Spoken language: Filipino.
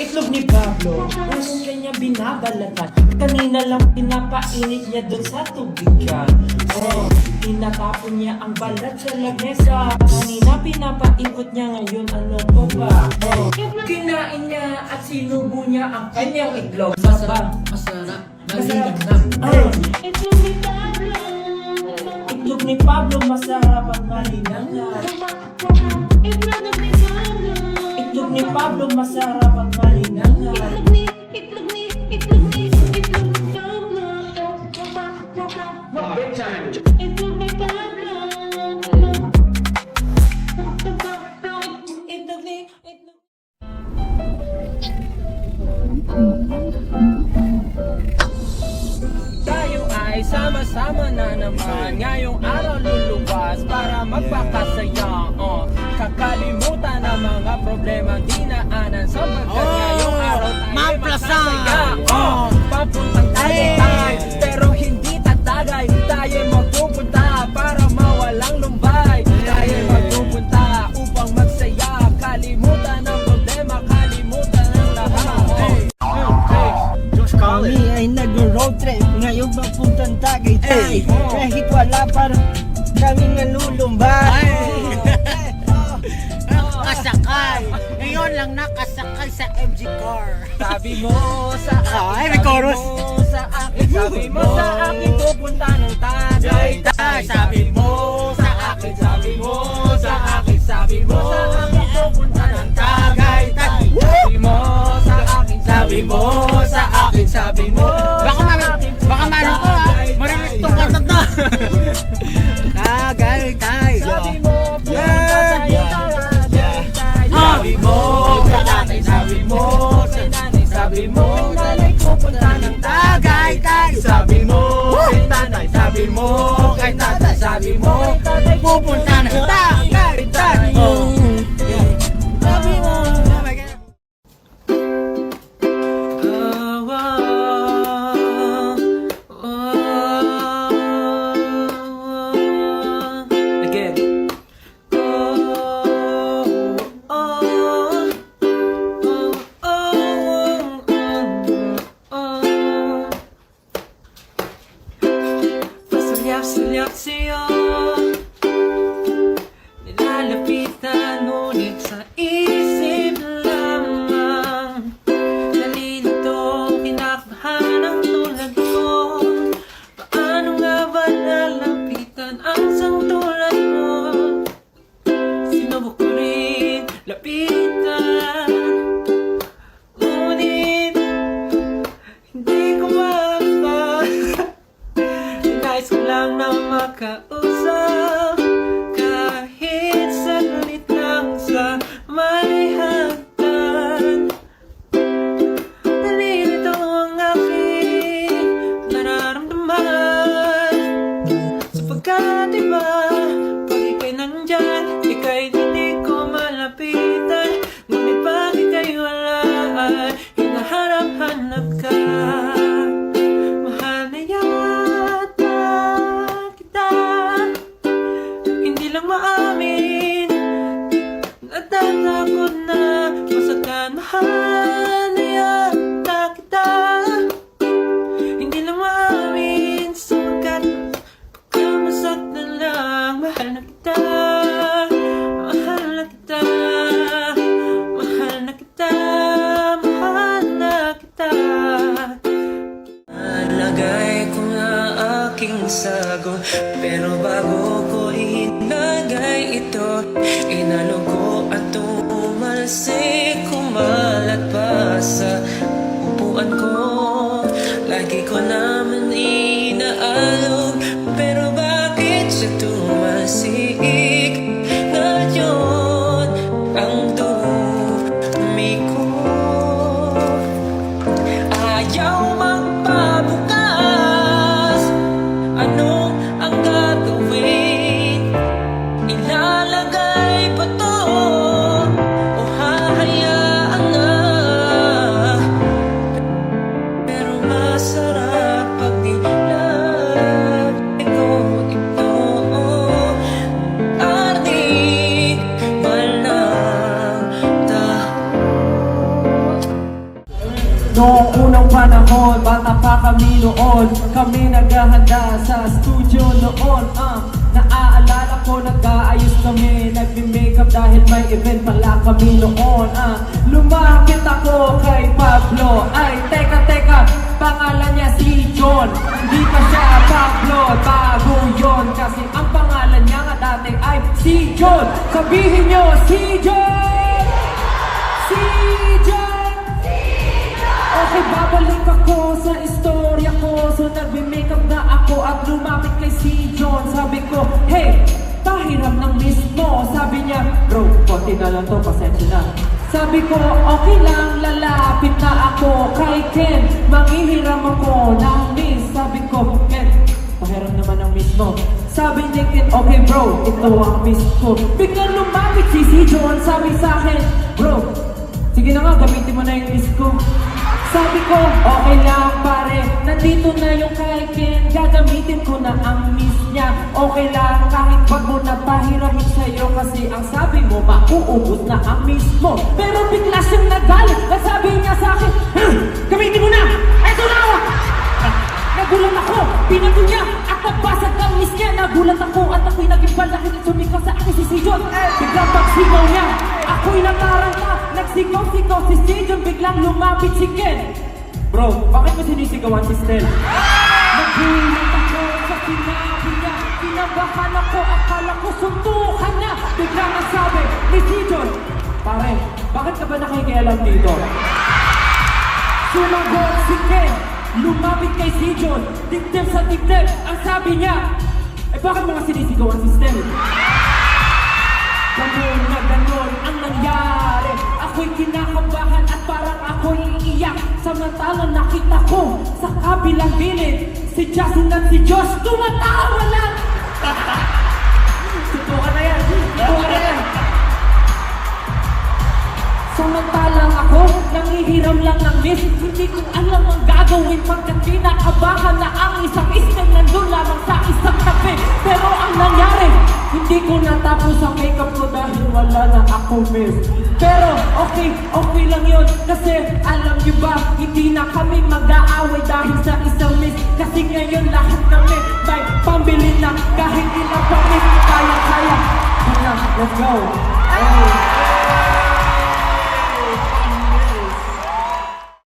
Itlog ni Pablo, kung kanya binabalatan. Kanina lang pinapainit niya dun sa tubigan. Tinatapon niya ang balat sa lamesa. Kanina pinapaikot niya, ngayon ano pa ba? Kinain niya at sinubo niya ang kanyang itlog. Masarap. Malinamnam. Itlog ni Pablo, masarap at malinamnam. Itlog ni Pablo, masarap at malinamnam. Tayo ay sama-sama na naman. Ngayong araw luluwas para magpakasaya. Kakalimutan ang mga problema dinaanan. Sapagkat ngayong araw tayo makasaya. Papuntang Tagaytay, pero hindi tatagay. Tayo magpupunta para mawalang lumbay. Tayo magpupunta upang magsaya. Kalimutan ang problema, kalimutan ang lahat. Kami ay nag-road trip ngayong papuntang Tagaytay. Kahit wala para kami nalulumbay. Nakasakay. Ngayon lang nakasakay sa MG car. Sabi mo sa akin, Ay, may chorus. Sa akin, sabi mo sa akin, pupunta ng Tagaytay. Sabi mo sa akin, sabi mo sa akin, sabi mo sa akin, pupunta ng Tagaytay. Sabi mo sa akin, sabi mo sa akin, sabi mo Baka meron ko ha. Marinig tong kartat na. Tagaytay. sabi mo, pupunta tayo Tagaytay. Sabi mo, kay tatay, sabi mo, kay nanay, sabi mo, nanay, pupunta ng Tagaytay. Sabi mo, kay nanay, sabi mo, kay tatay, sabi mo, kay tatay, Pupunta na Tagaytay. Sabi mo, again. Pasulyap-sulyap sa'yo, nilalapitan ngunit sa isip lamang. Nalilito, kinakabahan ang tulad ko. Paano nga ba nalapitan ang isang tulad mo? Sinubok ko rin lapitan, ngunit hindi ko makapas. Nais ko lang na makausap, kahit saglit lang sa may hagdan. Nalilito ang aking nararamdaman, sapagkat iba, pag ika'y nandyan, ika'y hindi ko malapitan. Ngunit pag ika'y wala, hinahanap-hanap ka. Mahal na yata kita, hindi lang maamin, natatakot na masaktan. Mahal na yata kita, hindi lang maamin, sapagkat pagkamasaktan lang. Mahal na kita, mahal na kita, mahal na kita, mahal na kita. Nalagay ko na aking sagot, pero bago ko inagay ito, inalog ko at tumalsik, kumalat pa sa upuan ko. Lagi ko naman inaalog, pero bakit siya tumalsik? Ngayon ang dumi ko, ayaw magpabukas. Ano ang gagawin? Noong unang panahon, bata pa kami noon. Kami naghahanda sa studio noon. Naaalala ko, nag-aayos kami, nagme-makeup dahil may event pala kami noon. Lumapit ako kay Pablo. Ay, teka, pangalan niya si John. Hindi pa siya Pablo, bago yun. Kasi ang pangalan niya nga dati ay si John. Sabihin niyo, si John! Si John! Okay, babalik ako sa istorya ko. So nagme-makeup na ako at lumapit kay si John. Sabi ko, hey, pahiram ng miss mo. Sabi niya, bro, konti na lang to, pasensya na. Sabi ko, okay lang, lalapit na ako kay Ken. Manghihiram ako ng miss. Sabi ko, Ken, pahiram naman ng miss mo. Sabi ni Ken, okay bro, ito ang miss ko. Biglang lumapit si John. Sabi sa akin, bro, sige na nga, gamitin mo na yung miss ko. Sabi ko, okay lang pare, nandito na yung kay Ken, gagamitin ko na ang miss niya. Okay lang, kahit wag mo na pahiramin sa'yo, kasi ang sabi mo, mauubos na ang miss mo. Pero bigla siyang nagalit, at sabi niya sa akin, gamitin mo na! Eto na ako! Nagulat ako, pinato niya, at nabasag ang miss niya. Nagulat ako, at ako'y naging balakid at sumigaw sa akin si John. Biglang pagsigaw niya, ako'y nataranta. Nagsigaw-sigaw si John, biglang lumapit si Ken. Bro, bakit mo sinisigawan si Stel? Nagulat ako sa sinabi niya, kinabahan ako, akala ko suntukan na. Biglang nasabi ni si John, pare, bakit ka ba nakikialam dito? Sumagot si Ken, lumapit kay si John, dibdib sa dibdib. Ang sabi niya, bakit mo nga sinisigawan si Stel? Ganun na ganun ang nangyari. Ako'y kinakabahan at parang ako'y iiyak. Samantalang nakita ko sa kabilang gilid si Justin at si Josh tumatawa lang. Tutukan na yan. Samantalang ako, nangihiram lang ng miss. Hindi ko alam ang gagawin pagkat kinakabahan na ang isang isang nandun lamang sa isang tabi. Pero ang nangyari, hindi ko natapos ang makeup ko dahil wala na ako miss. Pero okay lang yun. Kasi alam niyo ba, hindi na kami mag-aaway dahil sa isang miss. Kasi ngayon lahat kami may pambili na kahit ilang pa miss. Kaya, let's go.